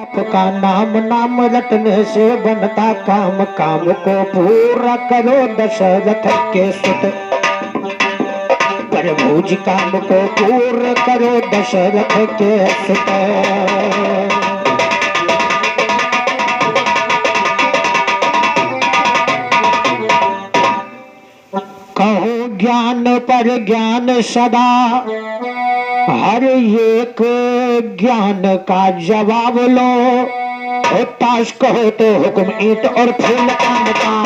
आपका नाम नाम रटने से बनता काम, काम को पूरा करो दशरथ के सुत। प्रभु जी काम को पूरा करो दशरथ के सुत। कहो ज्ञान पर ज्ञान सदा, हर एक ज्ञान का जवाब लो। और ताश कहो तो हुक्म ईंट और फूल कान का।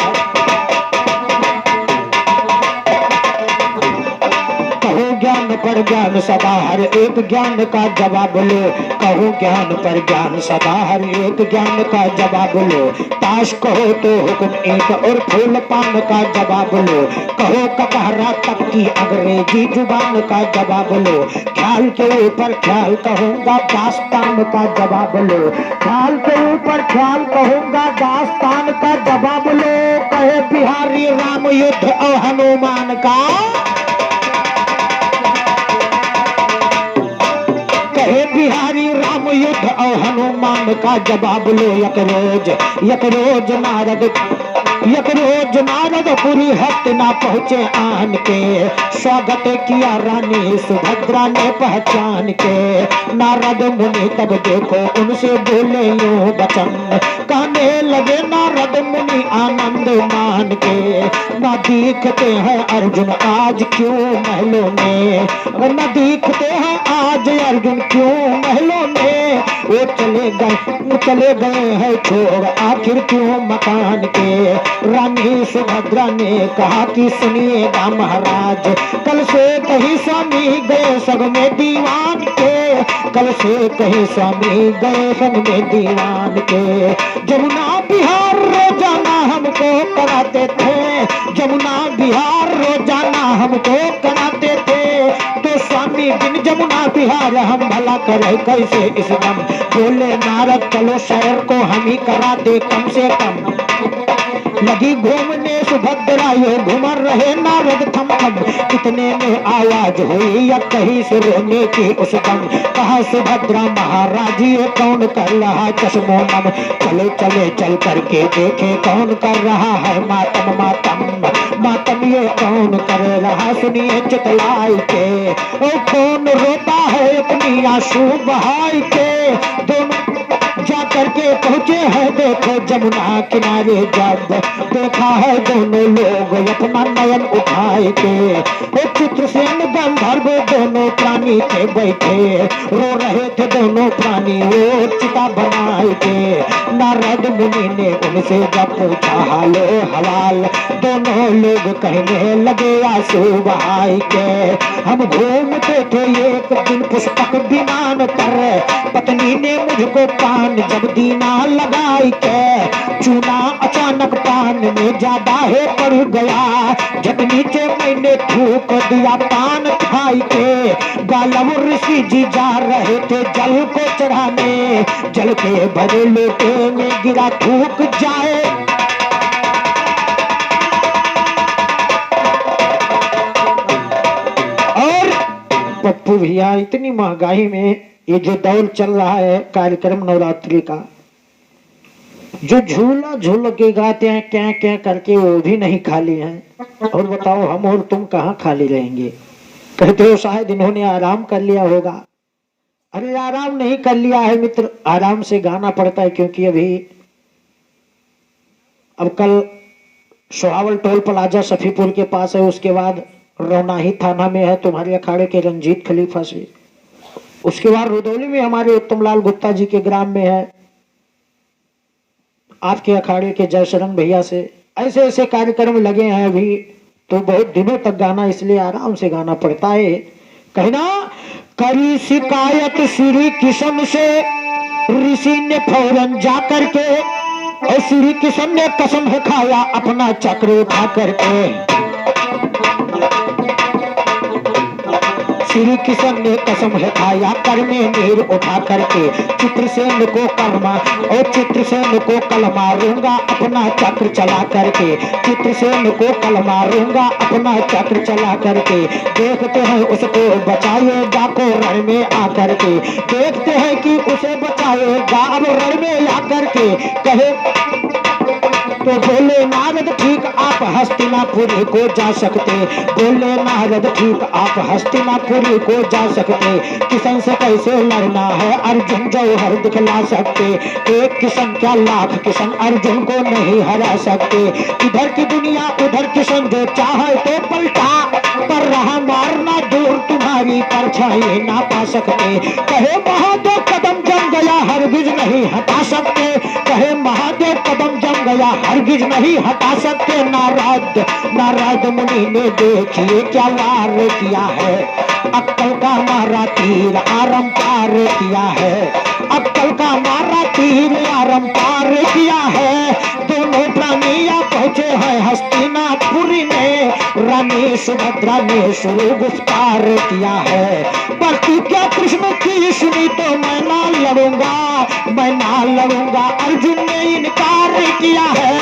कहो ज्ञान पर ज्ञान सदा, हर एक ज्ञान का जवाब लो। कहो ज्ञान पर ज्ञान सदा, हर एक ज्ञान का जवाब लो। ताश कहो तो हुक्म ईंट और फूल पान का जवाब लो। कहो कटहरा तक की अंग्रेजी जुबान का जवाब लो। ख्याल के ऊपर ख्याल कहूंगा, दास्तान का जवाब लो। ख्याल के ऊपर ख्याल कहूंगा, दास्तान का जवाब लो। कहे बिहारी राम युद्ध और हनुमान का। कहे बिहारी राम युद्ध और हनुमान का जवाब लो। एक रोज नारदपुरी हट ना पहुँचे आन के। स्वागत किया रानी सुभद्रा ने पहचान के। नारद मुनि तब देखो उनसे बोले यूं बचन, कहने लगे नारद मुनि आनंद मान के। न दिखते हैं अर्जुन आज क्यों महलों में, न दिखते हैं आज अर्जुन क्यों महलों में। वो चले गए हैं छोड़ आखिर क्यों मकान के। रानी सुभद्रा ने कहा कि सुनिएगा महाराज, कल से कहीं स्वामी गए संग में दीवान के। कल से कहीं स्वामी गए संग में दीवान के। जमुना बिहार रोजाना हमको कराते थे, जमुना बिहार रोजाना हमको कराते थे। तो स्वामी बिन जमुना बिहार हम भला करे कैसे इस दम। बोले नारद चलो शहर को हम ही करा दे कम से कम। लगी घूमने सुभद्रा ये घूमर रहे नारद थम थम। कितने में आवाज हुई या कहीं से रोने की उस दम। कहा सुभद्रा महाराज ये कौन कर रहा चश्मो नम। चले चले चल करके देखे कौन कर रहा है मातम मातम। मातम ये कौन कर रहा सुनिए चितलाई के। ओ कौन रोता है अपनी आंसू बहाई के। दोनों जा करके पहुँचे हैं देखो जमुना किनारे। जब देखा है दोनों लोग अपना नयन उठाए के। चित्रसेन गंधर्व दोनों प्राणी थे बैठे, रो रहे थे दोनों प्राणी वो चिता बनाए के। नारद मुनि ने उनसे जब पूछा हालो हवाल, दोनों लोग कहने लगे आंसू बहाई के। हम घूमते थे एक दिन पुस्तक विमान पर, पत्नी ने मुझको पान जब दीना लगाई के। चूना अचानक पान में ज्यादा है पड़ गया, झट नीचे मैंने थूक दिया पान खाई के। गालव ऋषि जी जा रहे थे जल को चढ़ाने, जल के भरे लोटे में गिरा थूक जाए। और पप्पू भैया इतनी महंगाई में ये जो दौर चल रहा है कार्यक्रम नवरात्रि का, जो झूला झूल के गाते हैं क्या क्या करके वो भी नहीं खाली हैं। और बताओ हम और तुम कहाँ खाली रहेंगे। कहते हो शायद इन्होंने आराम कर लिया होगा। अरे आराम नहीं कर लिया है मित्र, आराम से गाना पड़ता है। क्योंकि अब कल सोहावल टोल प्लाजा सफीपुर के पास है, उसके बाद रौनाही थाना में है तुम्हारे अखाड़े के रंजीत खलीफा से, उसके बाद रुदौली में हमारे उत्तम लाल गुप्ता जी के ग्राम में है, आपके अखाड़े के जयशरण भैया से। ऐसे ऐसे कार्यक्रम लगे हैं अभी, तो बहुत दिनों तक गाना इसलिए आराम से गाना पड़ता है। कहना करी शिकायत श्री किशन से, ऋषि ने फौरन जा करके, और श्री किशन ने कसम खाया अपना चक्र उठा करके। श्री किशन ने कसम है खाया कर में नीर उठा करके चित्रसेन को कलमा और चित्रसेन को कल मारूंगा अपना चक्र चला करके चित्रसेन को कल मारूंगा अपना चक्र चला करके देखते हैं उसको बचाएगा को रण में आकर के देखते हैं कि उसे बचाएगा अब रण में आकर के कहे तो बोले नारद ठीक आप हस्तिनापुरी को जा सकते बोले नारद ठीक आप हस्तिनापुरी को जा सकते किशन से कैसे लड़ना है अर्जुन जौहर दिखला सकते एक किशन क्या लाख किशन अर्जुन को नहीं हरा सकते इधर की दुनिया उधर किशन जो चाहे तो पलटा पर रहा मारना दूर तुम्हारी परछाई ना पा सकते कहे महादेव कदम जम गया हरगिज नहीं हटा सकते कहे महादेव कदम जम गया हरगिज नहीं हटा सकते नारद मुनि ने देखिए क्या वार किया है अक्कल का मारा तीर आरम पार किया है अक्कल का मारा तीर आरम पार किया है दोनों प्राणियां पहुंचे हैं हस्तिनापुरी में रानी सुभद्रा ने शुरू गुफ्तार किया है प्रतिज्ञा कृष्ण की सुनी तो मैं ना लड़ूंगा अर्जुन ने इनकार किया है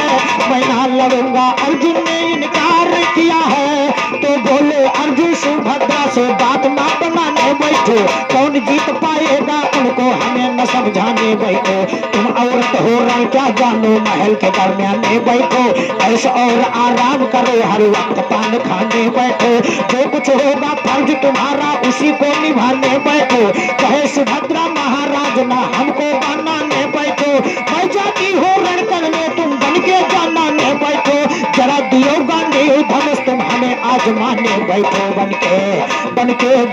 मैं ना लड़ूंगा अर्जुन ने इनकार किया है तो बोले अर्जुन सुभद्रा से बात ना बनाने बैठो कौन जीत पाएगा उनको हमें न समझाने बैठो तुम औरत हो रहा क्या जानो महल के दरमियान बैठो ऐश और आराम करो हर वक्त पान खाने बैठो जो कुछ होगा फर्ज तुम्हारा उसी को निभाने बैठो कहे सुभद्रा महाराज ना हमको बनाने बैठो मैं जाती हो रण करने तुम बन के जाने बैठो जरा दियो गांधी धनुष तुम हमें आजमाने बैठो बन के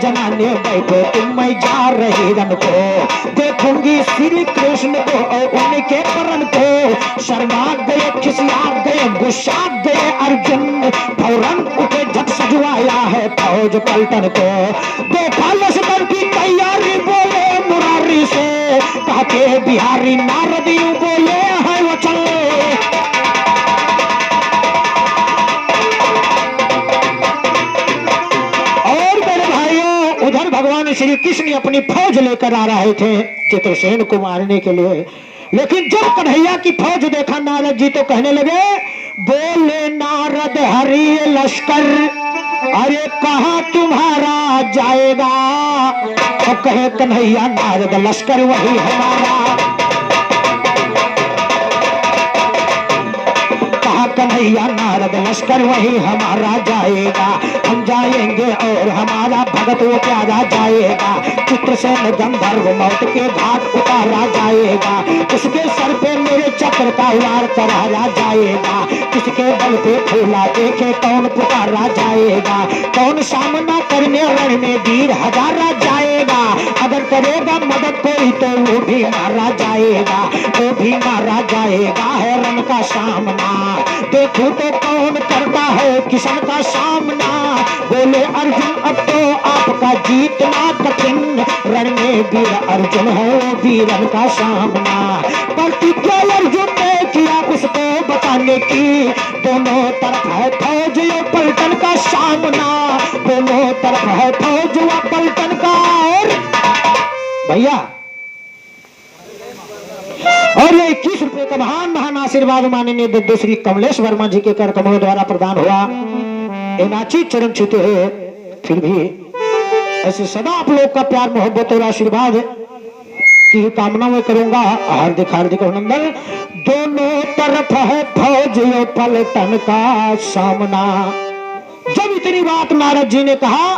जनाने बैठो तुम मैं जा रही रन को देखूंगी श्री कृष्ण को और उनके करण को शर्मा गए खिसिया गए गुस्सा गए अर्जुन फौरन उठे झट सजवाया है फौज पलटन को देखा लश्कर की तैयारी बोले मुरारी से कहा के बिहारी नारदी बोले है वो चल भगवान श्री कृष्ण अपनी फौज लेकर आ रहे थे चित्रसेन को मारने के लिए लेकिन जब कन्हैया की फौज देखा नारद जी तो कहने लगे बोले नारद हरि लश्कर अरे कहाँ तुम्हारा जाएगा तो कहे कन्हैया नारद लश्कर वही हमारा कन्हैया नारद लश्कर वही हमारा जाएगा हम जाएंगे और हमारा भगत वो प्यारा जाएगा चित्रसेन गंधर्व मौत के घाट उतारा जाएगा उसके सर पे मेरे चक्र का वार कराया जाएगा किसके बल पे फूला देखे कौन पुकारा जाएगा कौन सामना करने रण में वीर हजारा जाएगा अगर करेगा मदद कोई तो वो भी मारा जाएगा है रण का सामना देखो तो कौन करता है किशन का सामना बोले अर्जुन अब तो आपका जीतना कठिन रण में वीर अर्जुन है वो वीरन का सामना प्रतिज्ञा अर्जुन ने किया उसको बचाने की दोनों तरफ है फौज ये पलटन का सामना दोनों तरफ है फौज व पलटन का और भैया और ये 21 रुपए का महान आशीर्वाद माननीय दद्दू श्री कमलेश वर्मा जी के कर कमलों द्वारा प्रदान हुआ एनाची चरण छूते हुए फिर भी ऐसे सदा आप लोग का प्यार मोहब्बत और आशीर्वाद की कामना में करूंगा हार्दिक हार्दिक अभिनंदन दोनों तरफ है फौज ये पलटन का सामना जब इतनी बात नारद जी ने कहा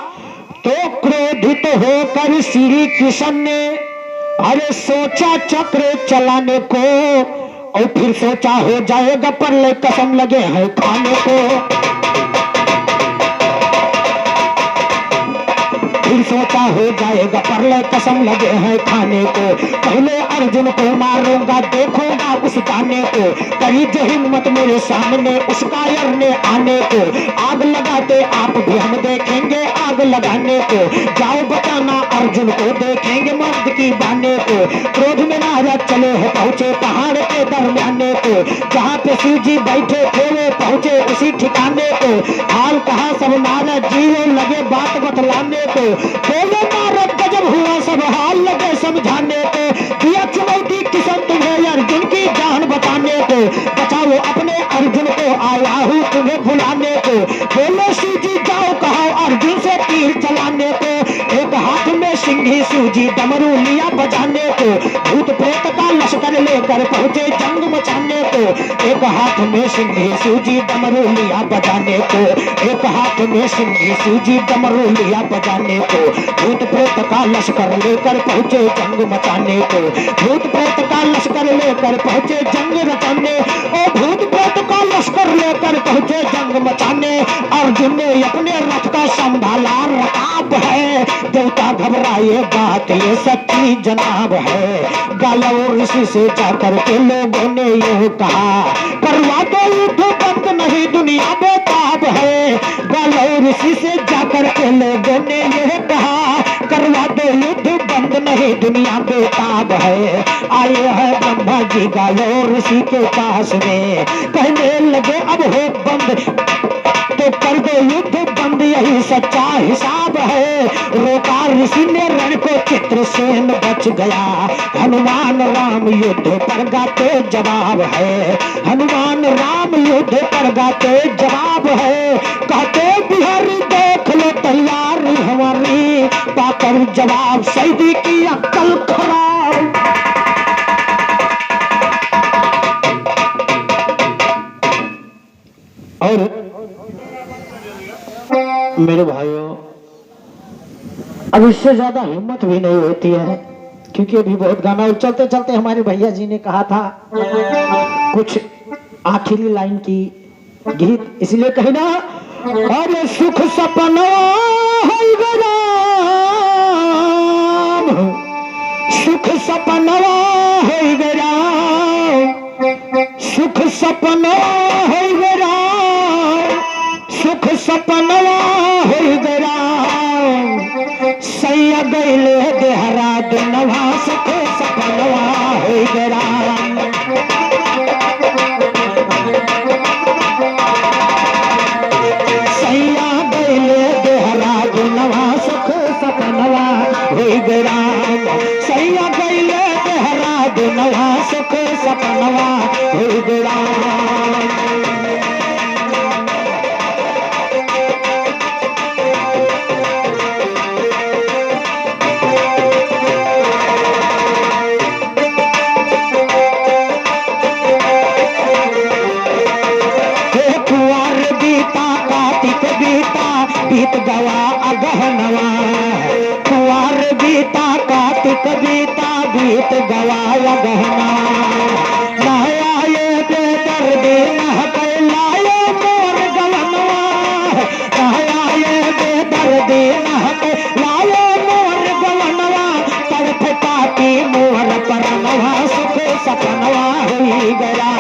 तो क्रोधित होकर श्री कृष्ण ने अरे सोचा चक्र चलाने को और फिर सोचा हो जाएगा पर ले कसम लगे हैं खाने को फिर सोचा हो जाएगा पर ले कसम लगे हैं खाने को पहले अर्जुन को मारूंगा देखूंगा उस दाने को करी जो हिम्मत मेरे सामने उस कायर ने आने को आग लगाते आप भी हम देखेंगे आग लगाने को जाओ बचाना अर्जुन को देखेंगे मर्द की बाने को क्रोध में नारद चले हैं पहुंचे पहाड़ के दरमियाने को जहाँ पे शिव जी बैठे थे वो पहुंचे उसी ठिकाने को हाल कहा सब नारद जी लगे बात बतलाने को। बोले नारद गजब हुआ सब हाल लगे समझाने को। दिया चुनौती किशन तुम्हें अर्जुन की जान बताने को। बचाओ अपने अर्जुन को आया हूँ तुम्हें बुलाने को। बोलो शिव जी जाओ कहो अर्जुन से तीर चलाने को। एक हाथ में सिंघी सूजी डमरू लिया बजाने को। भूत प्रेत का लश्कर लेकर पहुंचे जंग मचाने को। एक हाथ में सिंघी सूजी डमरू लिया बजाने को। एक हाथ में सिंघी सूजी डमरू लिया बजाने को। भूत प्रेत का लश्कर लेकर पहुंचे जंग मचाने को। भूत प्रेत का लश्कर लेकर पहुंचे जंग रचाने। ओ भूत प्रेत का लश्कर लेकर पहुंचे जंग मचाने। अर्जुन ने अपने रथ का संभाला रकाब है। देवता घबराए बात ये सच्ची जनाब है। गालव ऋषि से जाकर के लोगों ने यूं कहा करवा दो युद्ध बंद नहीं दुनिया बेताब है। गालव ऋषि से जाकर के लोगों ने यह कहा करवा दो युद्ध बंद नहीं दुनिया बेताब है। आए हैं ब्रह्मा जी गालव ऋषि के पास में कहने लगे अब हो बंद तो कर दो युद्ध बंद यही सच्चा हिसाब है। रोका ऋषि ने रण को चित्रसेन बच गया। हनुमान राम युद्ध पर गाते जवाब है। हनुमान राम युद्ध पर गाते जवाब है। कहते बिहारी देख लो तैयारी हमारी पाकर जवाब सैदी की अक्ल खराब। और मेरे भाइयों अब इससे ज्यादा हिम्मत भी नहीं होती है क्योंकि अभी बहुत गाना और चलते चलते हमारे भैया जी ने कहा था कुछ आखिरी लाइन की गीत इसलिए कहना अरे सुख सपना है गराम सुख सपना है गराम सुख सपना है गराम सुख सपना है गराम सैया गैले देहरादूनवा सुख सपनवा है गराम सैया गैले देहरादूनवा सुख सपनवा है गराम सैया गैले देहरादूनवा सुख सपनवा है गराम। बीत गवा अगहनवा कुंवर बीता कार्तिक बीता बीत गवा अगहना नया ये बेदर्दी महक लाए मोर गवनवा नया ये बेदर्दी महक लाए मोर गवनवा तड़फ पाती मोर परनवा सुख सपनवा हुई गया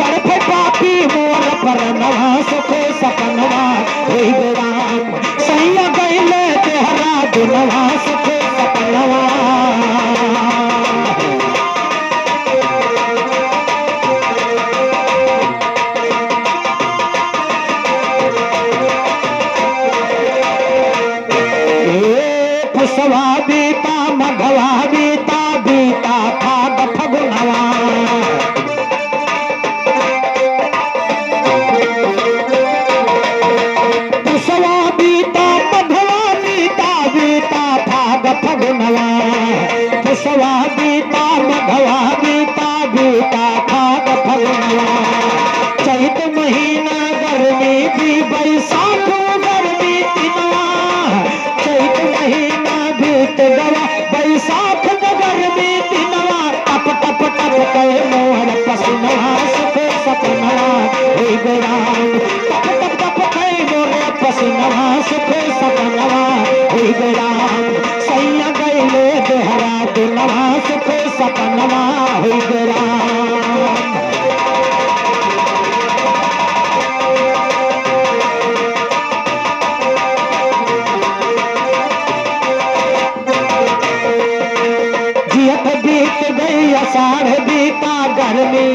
तड़फ पाती मोर परनवा सुख सपनवा हुई गया सैया गैले देहरादूनवा सुख सपनवा। पुसवा बीता मघवा बीता बीता फाग फगुनवा पुसवा बीता मघवा बीता बीता फाग फगुनवा पुसवा बीता मघवा बीता बीता फाग फगुनवा चैत महीना गर्मी भी बैसाख गर्मी दिनवा चैत महीना बीत गवा बैसाख गर्मी दिनवा टप टप टप कहे मोहर पसीनवा सुख सपनवा हो गया टप टप टप कहे मोहर पसीनवा सुख सपनवा हो गया सैया गैले देहरादूनवा सुख सपनवा हो गया। बीत गई आषाढ़ बीता गर्मी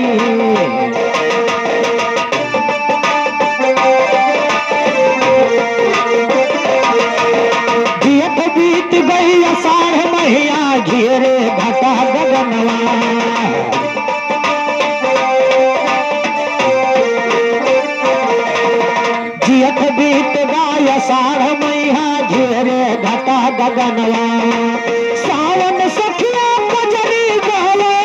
लगनवा सावन सखिया कजरी गावे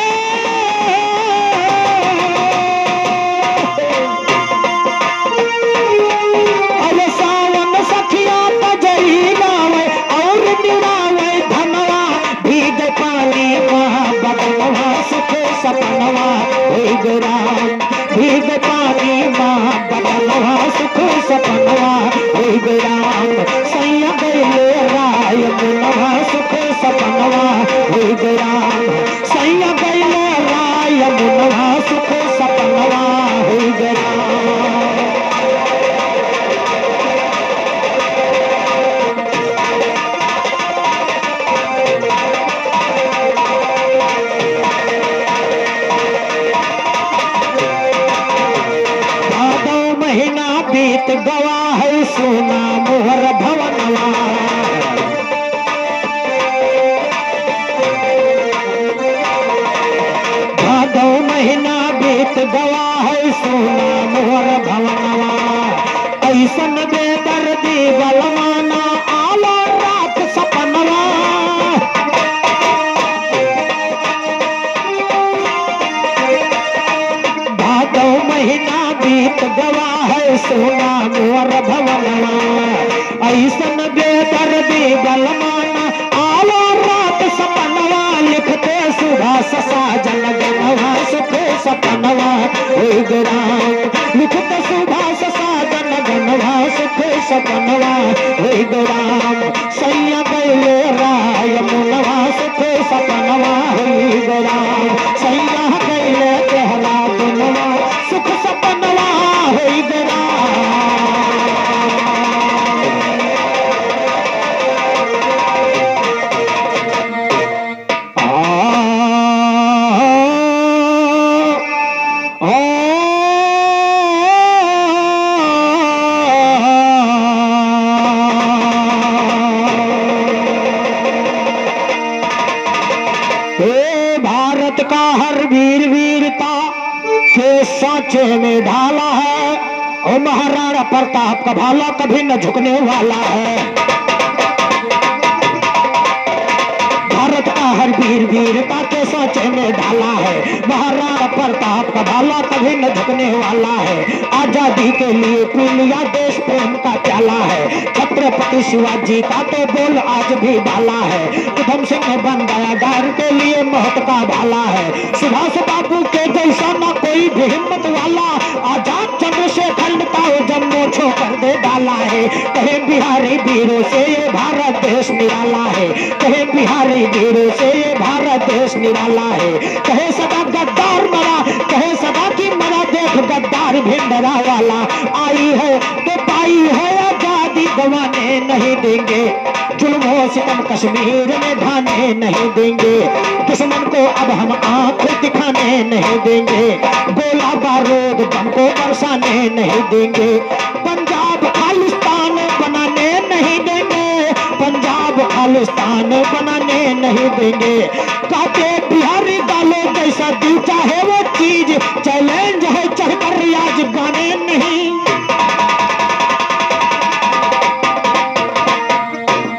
अरे सावन सखिया कजरी गावे और निरावे धनवा भीग पानी महा बदलवा सुख सपनवा होई गोराम भीग पानी महा बदलवा सुख सपनवा होई गोराम सैया गैले राय मुनवा सुख सपनवा होई गोराम सैया गैले राय मुनवा सुख सपनवा होई गोराम बीत गवा है सोना मोहर भवनवा भादो महीना बीत गवा है सोना मोहर भवनवा ऐसन बेदर्दी बलवाना आलो रात सपनवा भादो महीना बीत गवा सोना मोर भवनवा ऐसन बेदर्दी बलवाना आलो रात सपनवा लिखते सुभाष साजन गनवा सुख सपनवा होई गोराम लिखते सुभाष साजन गनवा सुख सपनवा होई गोराम सैया गैले राय मुनवा सुख सपनवा होई गोराम सैया गैले कहला मुनवा सुख सपनवा होई गोराम भारत का हर वीर वीरता के सांचे में ढाला है और महाराणा प्रताप का भाला कभी न झुकने वाला है भारत का हर वीर वीरता के सांचे में ढाला है महाराणा प्रताप का भाला कभी न झुकने वाला है आजादी के लिए पी लिया देश प्रेम का प्याला है छत्रपति शिवाजी का तो बोल आज भी भाला है उधम सिंह बन गया गार के लिए महत का भाला है सुभाष बाबू के जैसा न कोई भी हिम्मत वाला आजाद चंद्रशेखर का जम्मू छोड़ दे डाला है कहे बिहारी वीरों से ये भारत देश निराला है कहे बिहारी वीरों से ये भारत देश निराला है कहे सदा गद्दार मरा कहे सदा की मरा देख गद्दार भी डरा वाला आई है तो पाई है आजादी गवाने नहीं देंगे जुल्म सितम कश्मीर में ढाने नहीं देंगे दुश्मन को अब हम आंख दिखाने नहीं देंगे गोला बारूद बम को बरसाने नहीं देंगे पंजाब खालिस्तान बनाने नहीं देंगे पंजाब खालिस्तान बनाने नहीं देंगे काटे बिहारी डालो जैसा दिल चाहे वो चीज चैलेंज है चढ़कर रियाज गाने नहीं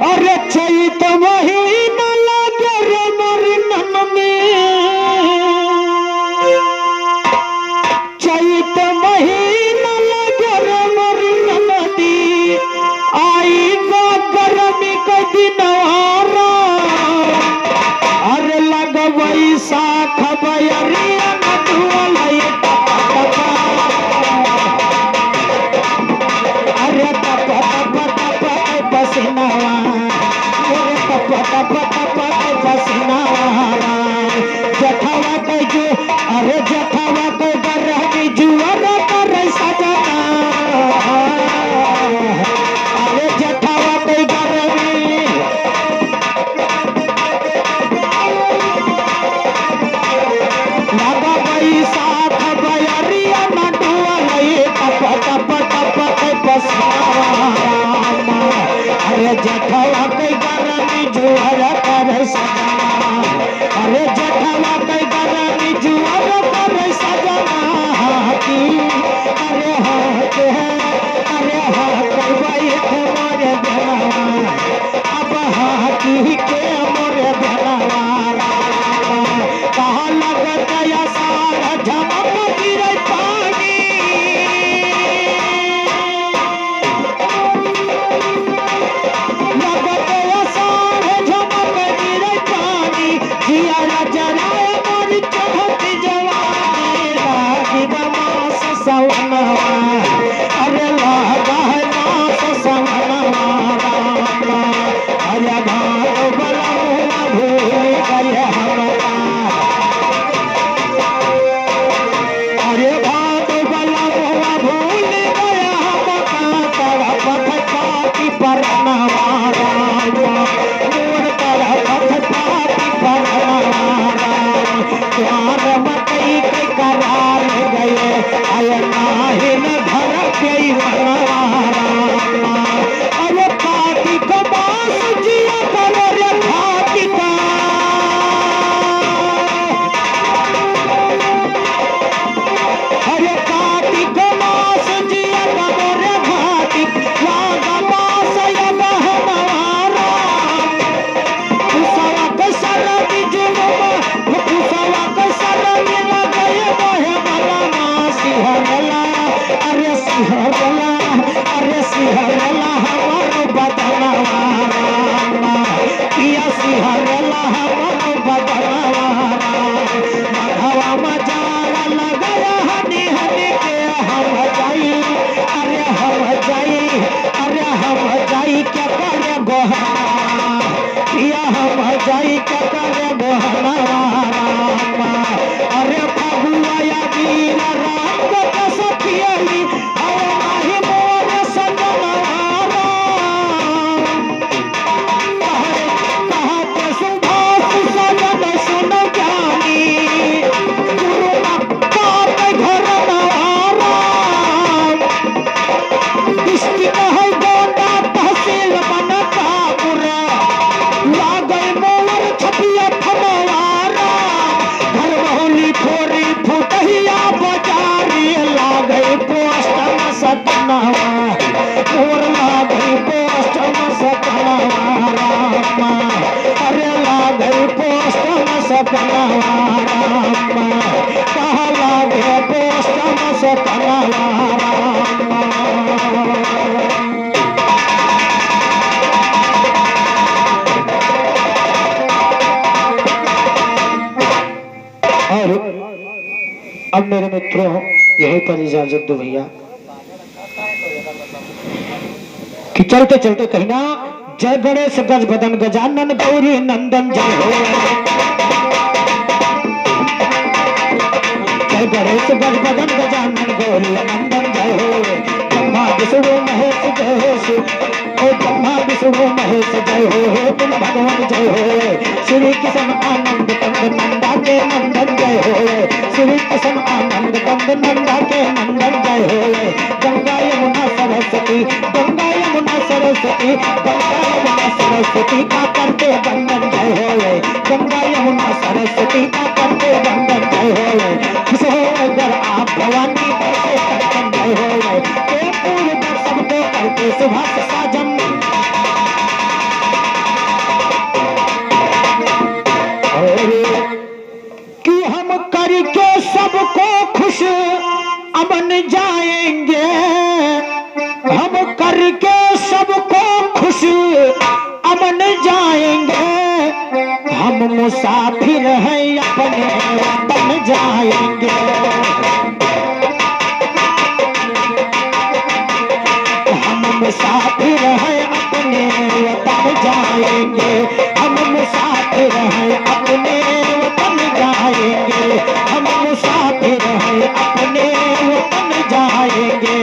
अरे चैत महीना लगे रे मोरी नन में चैत महीना लगे रे मोरी नदी आई गो गर्मी के दिनवारा अरे लगवई साख बयरिया नदुअलई अरे टप टप टप पसीनावा अरे टप टप टप पसीनावा जठावा के जो अरे जठावा के गरहनी जुअर कर सजना अरे जठावा के गरहनी लगा गई साथ बयरिया नडुअलई टप टप टप पसीनावा अरे जठावा के गरहनी जुअर कर सजना अरे जठावा के गरहनी जुअर कर सजना की अरे हाथ है अरे हाथ बैठ मोरे देवा अब हाथ अषाढ़ झमक गिरे पानी लगत अषाढ़ झमक गिरे पानी जिया जराए मोर चढ़त जवानी लागी मास सवनवा अरे लागा मास सवनवा अरे भाग बलमुआ भूल गए हमरा अरे भाग बलमुआ भूल गए हमरा तरफ पापी परनवा मोर तरफ पापी परनवा द्वार मकई के करार गए आय नाही न घर के मनवा अरे पापी को बास जिया करो रे घाटी का अरे काटी को बास जिया करो रे घाटी लागा बास यगा हमारा कुसवा के सर बिजुमा कुसवा के सर मिल गए मोहे मलमा सिहरला अरे सिहरला अरे सिहरला हमारो बदनवा पिया सिहरला हमारो बदनवा मघवा मजारा लगाया हनी हनी के हम जाई अरे हम जाई अरे हम जाई क्या करे गोहना पिया हम जाई क्या करे गोहना अरे फगुआ या वीर राम को सखियली अरे नाही मोर सजनवा कहत सुभाष सजन सुन ज्ञानी गुरु बाप घर नवारा डिस्ट्रिक्ट है गोंडा तहसील बनकापुर लागल मोर छपिया फमवारा घर बहुली फोरी फुटहिया बाजारी लागल पोस्ट में सतनवा मोर लागल पोस्ट में सतनवा अरे लागल पोस्ट में सतनवा कहा लागे पोस्ट में सतनवा और अब मेरे मित्रों यहीं पर इजाजत दो भैया कि चलते चलते कहना जय गणेश गज बदन गजानन गौरी नंदन जय हो जय गणेश गज बदन गजानन गौरी नंदन जय हो ब्रह्मा विष्णु महेश जय हो ओ ब्रह्मा विष्णु महेश जय हो तुम भगवान जय हो श्री कृष्ण आनंद कंद नंदा के नंदन जय हो श्री कृष्ण आनंद कंद नंदा के नंदन जय हो गंगा यमुना सरस्वती गंगा यमुना सरस्वती गंगा यमुना सरस्वती का करते बंदन जय हो गंगा यमुना सरस्वती का करते बंदन जय हो अगर आप भवानी कैसे करतन जय हो पूर्व सबको करते सुभाष साजन कि हम करके सबको खुश अमन जाएंगे हम करके सबको खुश अमन जाएंगे हम मुसाफिर हैं अपने वतन जाएंगे हम मुसाफिर हैं अपने वतन जाएंगे हम मुसाफिर हैं अपने वतन जाएंगे हम मुसाफिर हैं अपने वतन जाएंगे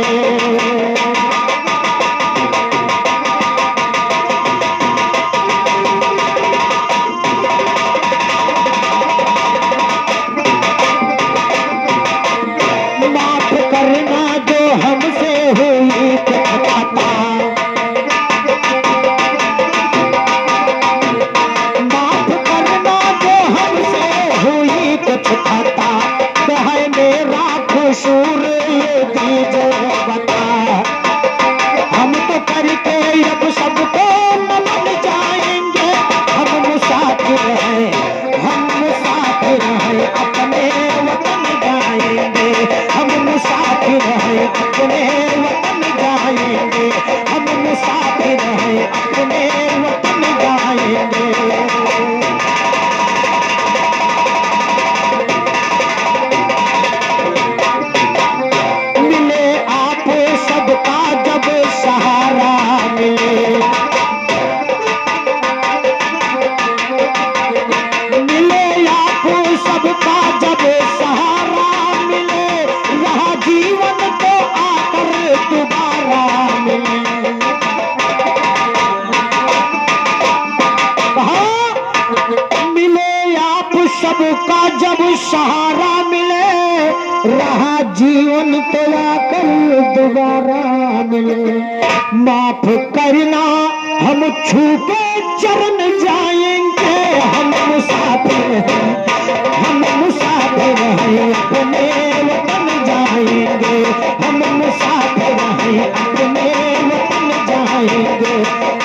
रहा जीवन तो आकर दोबारा मिले। माफ करना हम छू के चरण जाएंगे, हम मुसाफिर हैं, हम मुसाफिर हैं, अपने वतन जाएंगे, हम मुसाफिर हैं, अपने वतन जाएंगे,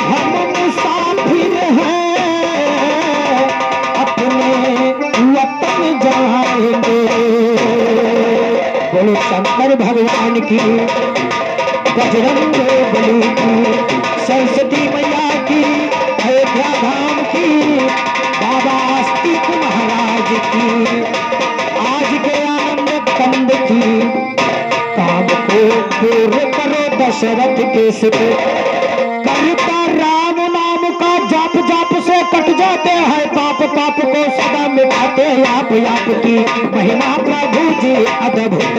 हम मुसाफिर हैं, अपने वतन जाएंगे। बोलो शंकर भगवान की, बजरंग बली की, सरस्वती मैया की, अयोध्या धाम की, बाबा आस्तिक महाराज की, आज के आनंद कंद की। काम को पूर्ण करो दशरथ के सिर, करता राम नाम का जाप, जाप से कट जाते हैं पाप, पाप को सदा मिटाते आप की महिमा प्रभु जी अद्भुत